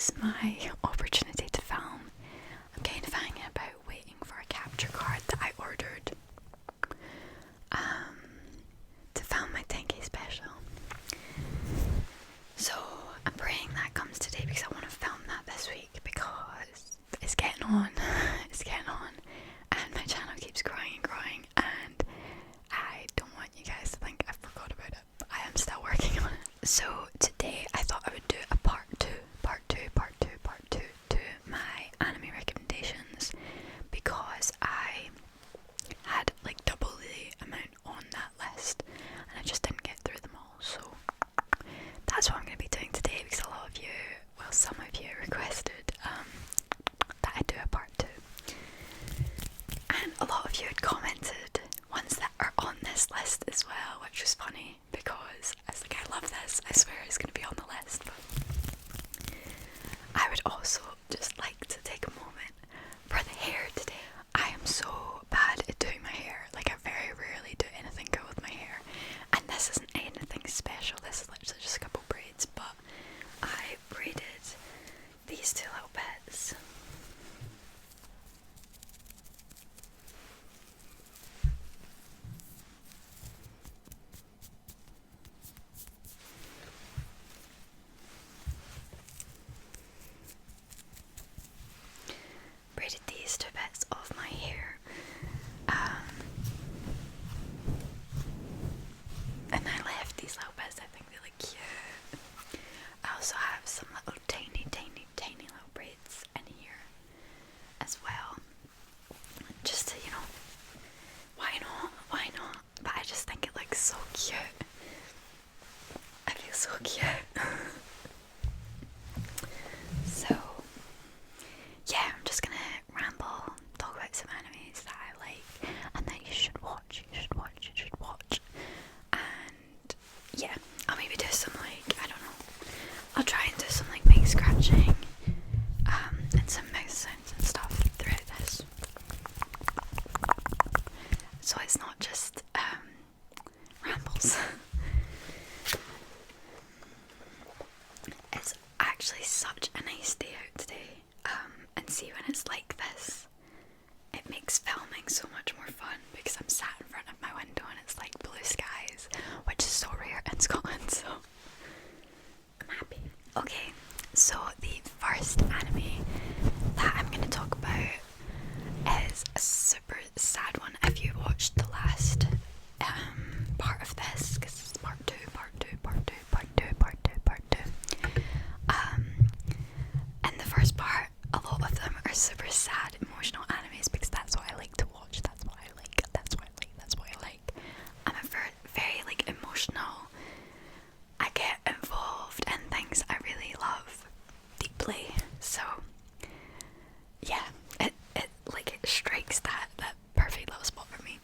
is my opportunity to film. I'm kind of hanging about waiting for a capture card that I ordered to film my 10k special. So I'm praying that comes today because I want to film that this week because it's getting on, and my channel keeps growing and growing, and I don't want you guys to think I forgot about it, but I am still working on it. So today I thought I would do a part two to my anime recommendations because I had like double the amount on that list and I just didn't get through them all. So that's what I'm going to be doing today because a lot of you, well, some of you requested that I do a part two, and a lot of you had commented ones that are on this list as well, which was funny because I was like, I love this, I swear it's going to be on the list. But I would also just like to take a moment for the hair today. I am so bad at doing my hair, like I very rarely do anything good with my hair, and this isn't anything special, this is literally just a couple braids, but I braided these two little bits. Braided these two bits of my hair, and I left these little bits. I think they look cute. I also have some little tiny little braids in here as well, just to, you know, why not, but I just think it looks so cute. I feel so cute. So yeah, I'm just gonna ramble, talk about some animes that I like and that you should watch, and yeah, I'll maybe do some like, I don't know, I'll try and do some like mic scratching and some mouth sounds and stuff throughout this, so it's not just rambles. It's actually such a nice day out today, and see, when it's like this, it makes filming so much more fun because I'm sat in front of my window and it's like blue skies, which is so rare in Scotland, so I'm happy. Okay, so the first anime that I'm going to talk about is a super sad one. If you watched the last part of this, because it's part two, in the first part, a lot of them are super sad, emotional animes because that's what I like to watch, that's what I like. I'm a very like emotional, I get involved in things I really love deeply, so yeah, it strikes that perfect little spot for me.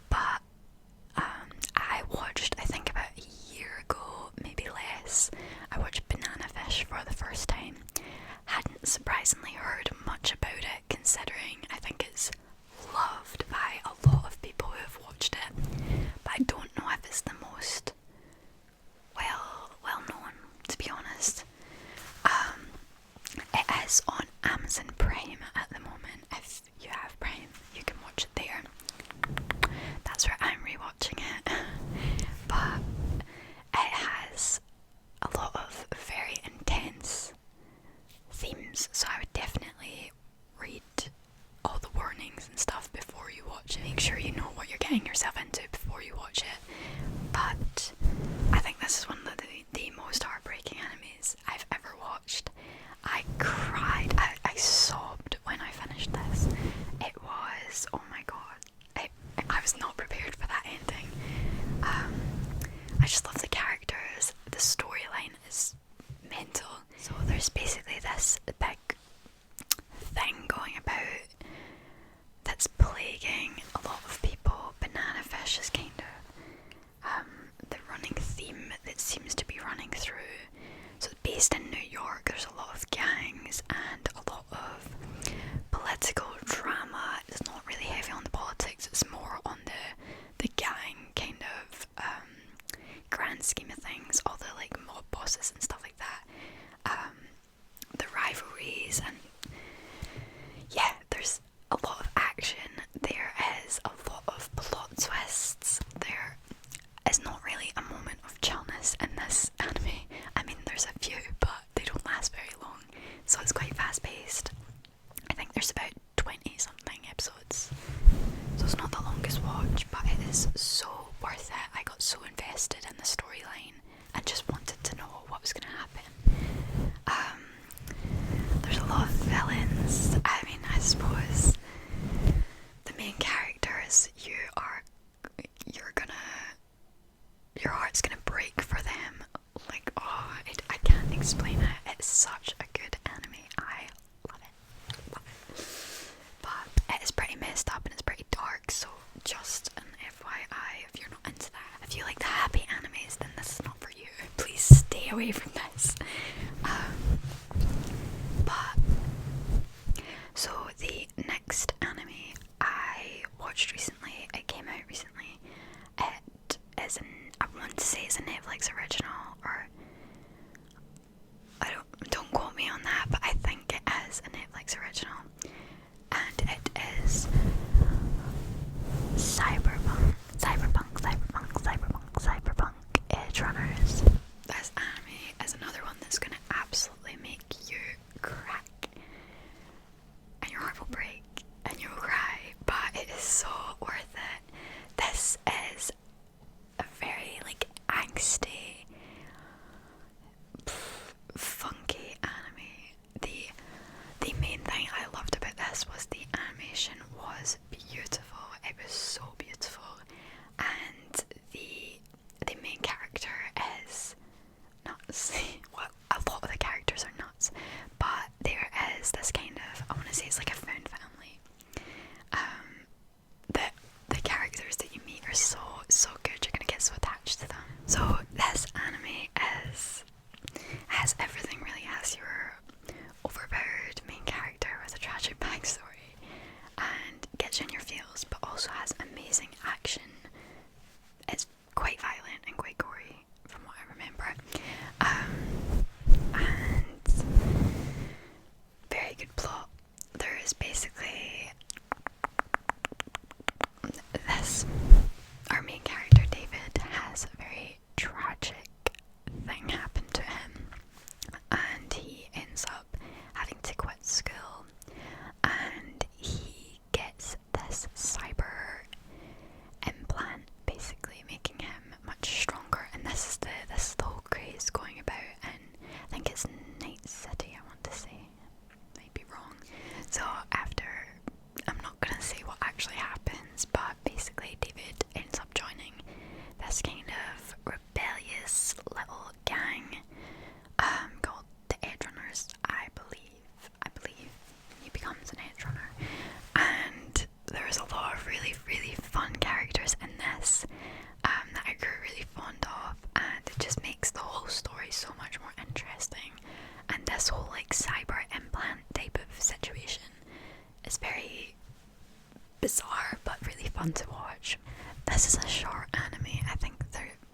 But I watched, I think about a year ago, maybe less, I watched Banana Fish for the first time. Hadn't surprisingly heard much about it, considering I think it's loved by a lot of people who have watched it, but I don't know if it's the most well known, to be honest. It is on Amazon Prime at the moment. If you have Prime, you can watch it there. That's where I'm rewatching it. But it has a lot of very intense themes, so I would definitely read all the warnings and stuff before you watch it. Make sure you know what you're getting yourself into before you watch it. But I think this is one of the most heartbreaking animes I've ever watched. I cried, I sobbed when I finished this. It was, oh my god, I was not prepared for that ending. I just love the characters, the storyline is mental. So there's basically this big thing going about that's plaguing a lot of people. Banana Fish is kind of the running theme that seems is such a good anime. I love it. But it is pretty messed up and it's pretty dark, so just an FYI if you're not into that. If you like the happy animes, then this is not for you. Please stay away from this. But so the next anime I watched recently, it came out recently. It is I want to say it's a Netflix original, or don't quote me on that, but I think it is a Netflix original, and it is Cyberpunk, Edgerunners. This anime is another one that's gonna absolutely make you crack, and your heart will break, and you'll cry, but it is so worth it. This is a very like angsty, funky anime. The main thing I loved about this was the animation was beautiful. It was so beautiful, and the main character is nuts. Well, a lot of the characters are nuts, but there is this kind of, I want to say it's like a found family. The characters that you meet are so good. You're gonna get so attached to them. So this anime has everything really. Has your overpowered main character with a tragic backstory and gets you in your feels, but also has amazing action. It's quite violent and quite gory from what I remember, and very good plot. There is basically this, our main character David has a very tragic thing happen to him, and he ends up having to quit school, and he gets this cyber implant, basically making him much stronger. And this is the whole craze going about, and I think it's Night City, I want to say, might be wrong. So after, I'm not gonna say what actually happens, but basically David ends up joining this kind of rebellious little gang called the Edgerunners. I believe he becomes an Edgerunner, and there's a lot of really fun characters in this that I grew really fond of, and it just makes the whole story so much more interesting. And this whole like cyber implant type of situation is very bizarre but really fun to watch. This is a short anime. I think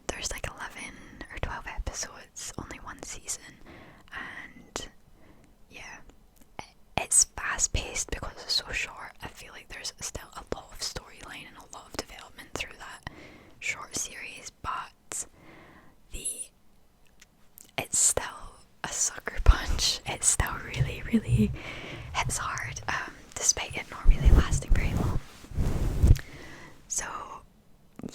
there's like 11 or 12 episodes, only one season, and yeah, it's fast paced because it's so short. I feel like there's still a lot of storyline and a lot of development through that short series, but it's still a sucker punch. It still really hits hard, despite it not really lasting very long. So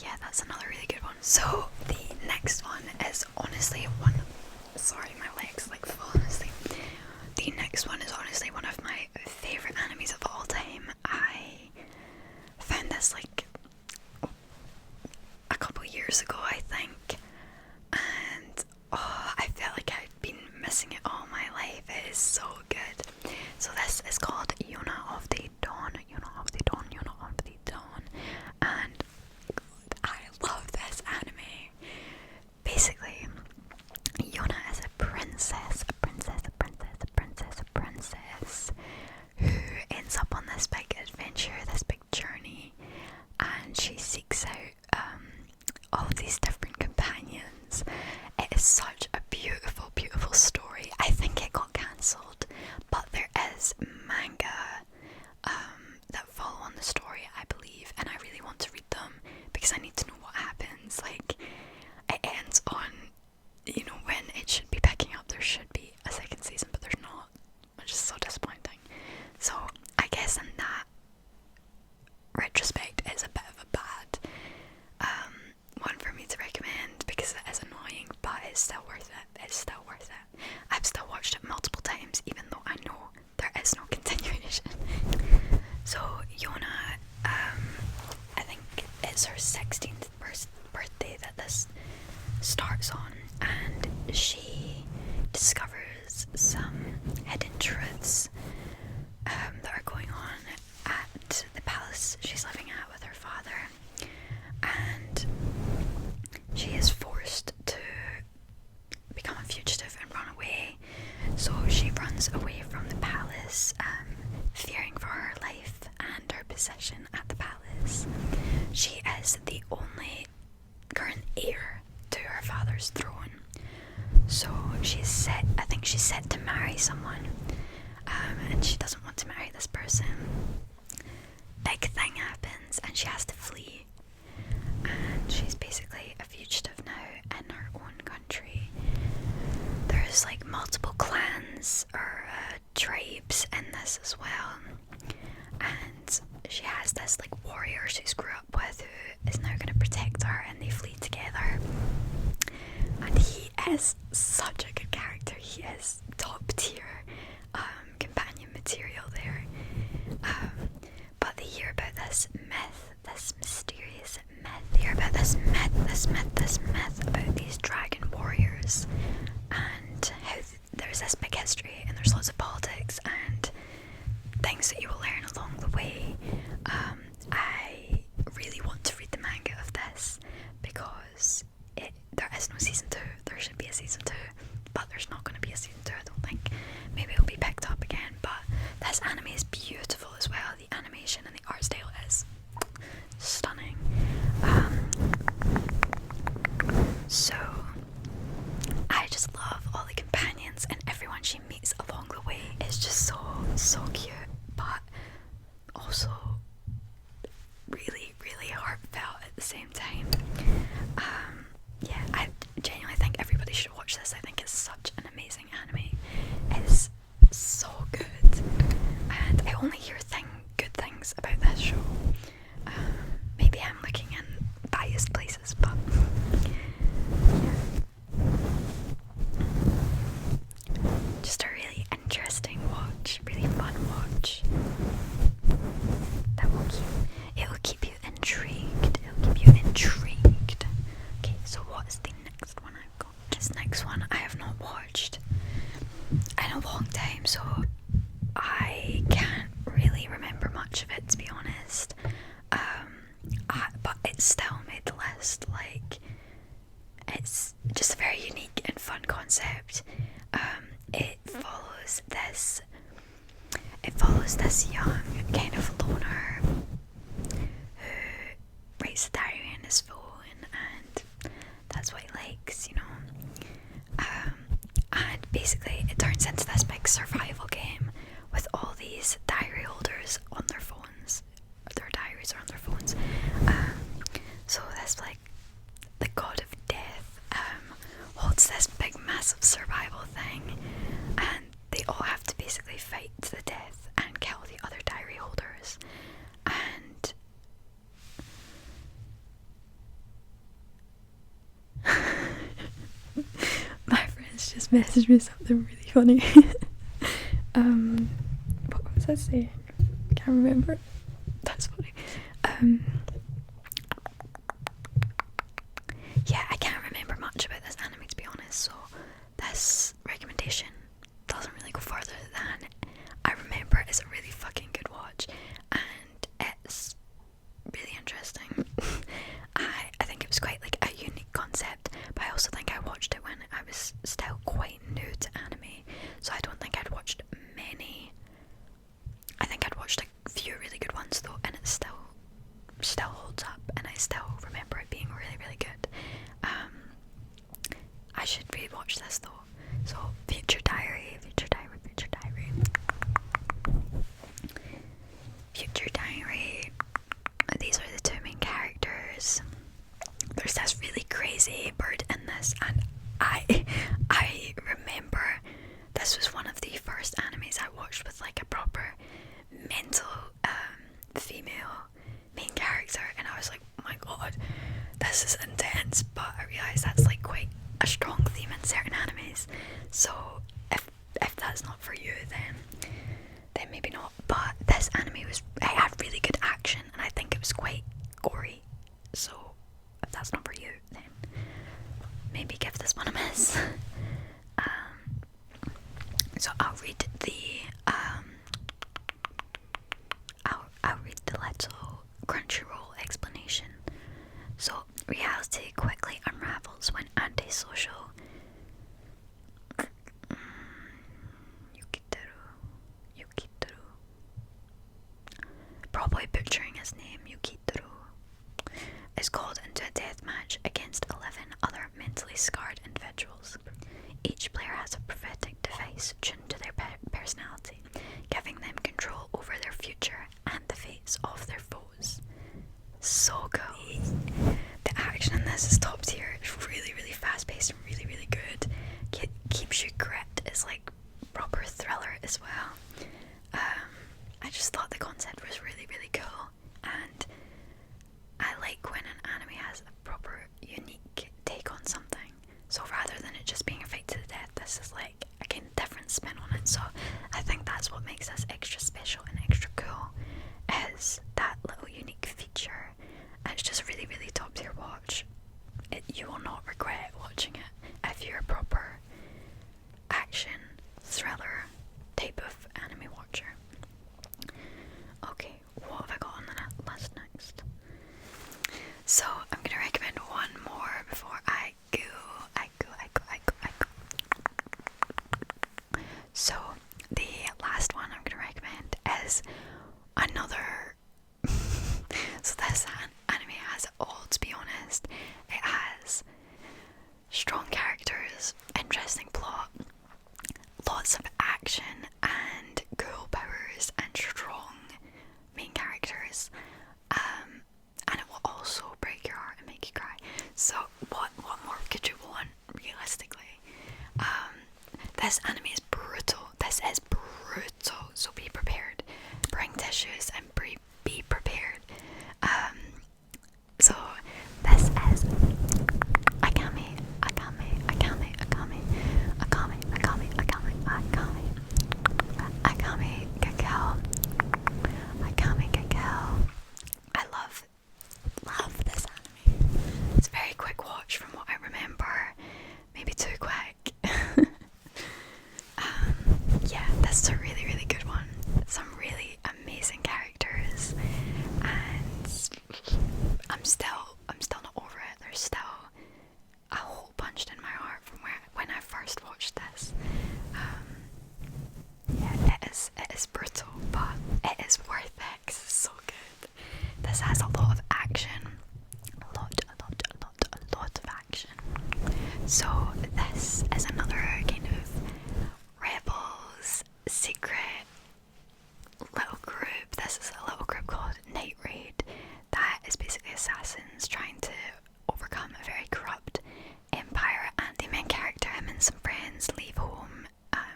yeah, that's another really good one. So the next one is honestly sorry, my legs like falling asleep. The next one is honestly one of my favourite animes of all time. I found this like a couple years ago, I think, and I felt like I'd been missing it all my life. It is so good. So this is called Yona of the Dawn, and I love this anime. Basically, Yona is a princess who ends up on this big adventure, this big journey, and she seeks out all of these different companions. It is such a beautiful story. I think it got cancelled, but there is manga So she runs away from the palace, fearing for her life and her position at the palace. She is the only current heir to her father's throne. So I think she's set to marry someone, and she doesn't want to marry this person. Big thing happens and she has to flee, and she's basically a fugitive now in her own country. There's like multiple clans or tribes in this as well, and she has this like warrior she's grew up with who is now going to protect her, and they flee together. And he is such a good character. He is top tier companion material there. But they hear about this myth, this mysterious myth. They hear about this myth about these dragon warriors, and how there's this big history, and there's lots of politics and things that you will learn along the way. I really want to read the manga of this because there is no season 2. There should be a season 2, but there's not going to be a season 2, I don't think. Maybe it'll be picked up again, but this anime is beautiful as well. The animation and the art style is stunning. So I just love all the companions, and everyone she meets along the way is just so cute, but also really, really heartfelt at the same time. Yeah, I genuinely think everybody should watch this. I think it's such an amazing anime. It's so good, and I only hear good things about this show. Maybe I'm looking in biased places, but yeah. Just a really interesting watch, really fun watch. It'll keep you intrigued. Okay, so what is the next one I've got? This next one I have not watched in a long time, so I can't really remember much of it, to be honest. But it still made the list. Like, it's just a very unique and fun concept. It follows this young kind of loner who writes a diary on his phone, and that's what he likes, you know. And basically it turns into this big survival game with all these diary holders on their phones. Their diaries are on their phones. So this like the god of death holds this big massive survival thing, and they all have to basically fight to the death and kill the other diary holders. And my friends just messaged me something really funny. What was I saying? Can't remember. That's funny. Yeah, I can't remember much about this anime, to be honest, so this recommendation doesn't really go further than I remember it's a really fucking good watch, and it's really interesting. I think it was quite like a unique concept, but I also think I watched it when I was still quite new to anime, so I don't think I'd watched many. I think I'd watched a few really good ones though, and it still holds up, and I still remember it being really, really good. I should rewatch this though. So Future Diary. Future Diary. These are the two main characters. There's this really crazy bird in this, and I remember this was one of the first animes I watched with like a proper mental female main character, and I was like, oh my god, this is intense. But I realised that's like quite a strong theme in certain animes, so if that's not for you, then maybe not. But this anime it had really good action, and I think it was quite gory, so if that's not for you, then maybe give this one a miss. So I'll read the little Crunchyroll explanation. So reality quickly unravels when antisocial mentally scarred individuals. Each player has a prophetic device tuned to their personality, giving them control over their future and the fates of their foes. So cool. The action in this is top tier. It's really, really fast paced and really, really good. Keeps you gripped. It's like proper thriller as well. I just thought the concept was really, really cool, and I like when an anime has a proper unique take on something. So rather than it just being a fight to the death, this is like a kind of different spin on it. So I think that's what makes this extra special and extra cool, is that little unique feature. And it's just really, really top tier watch. You will not regret watching it if you're a proper action thriller type of anime watcher. Okay, what have I got on the list next? So I'm gonna recommend one more before I go. So the last one I'm gonna recommend is another. So this anime has it all, to be honest. It has strong characters, interesting plot, lots of action and cool powers, and strong main characters, and it will also break your heart and make you cry. So what more could you want, realistically? This anime is brutal. This is brutal, so be prepared. Bring tissues and be prepared. So this is Akame Gakao. I love this anime. It's a very quick watch from what I remember. Maybe too quick. Yeah, this is a really, really good one. Some really amazing characters, and I'm still not over it. There's still a hole punched in my heart from when I first watched this. Yeah, it is brutal, but it is worth it 'cause it's so good. This has a lot of action, a lot of action. So this is another kind of rebels secret little group. This is a little group called Night Raid that is basically assassins trying to overcome a very corrupt empire, and the main character, him and some friends, leave home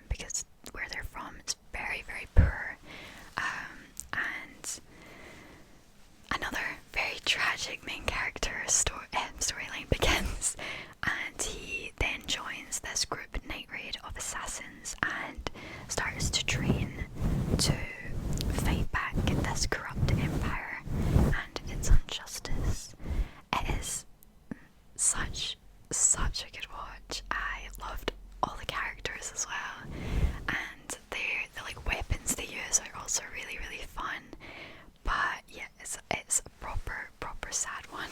because where they're from is very, very poor, and another very tragic main character storyline begins, and he then joins this group, Night Raid, of assassins, and starts to train to fight back this corrupt empire and its injustice. It is such a good watch. I loved all the characters as well, and the like weapons they use are also really, really fun. But yeah, it's a proper sad one,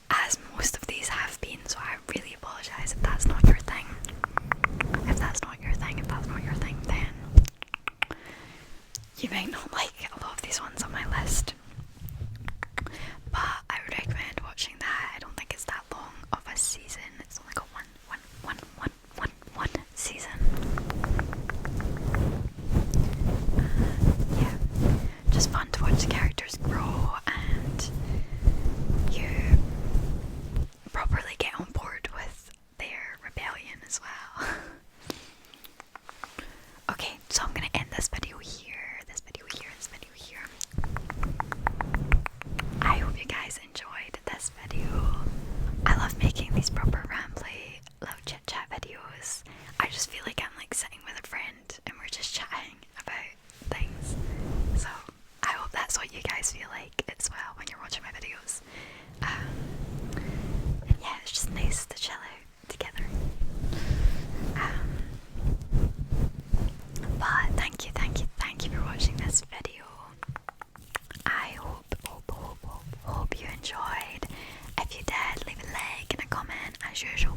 as most of these have been, so I really apologise if that's not your thing. If that's not your thing, then you might not like a lot of these ones on my list. But I would recommend watching that. I don't think it's that long of a season. It's only got one season. Yeah, just fun to watch the characters grow, and you properly get on board with their rebellion as well. Okay, so I'm gonna end this video here. I hope you guys enjoyed this video. I love making these proper rambly little chit chat videos. I just feel like I'm like sitting with a friend and we're just chatting about things. So I hope that's what you guys feel like as well when you're watching my videos. And yeah, it's just nice to chill out together. But thank you for watching this video. I hope you enjoyed. If you did, leave a like and a comment as usual.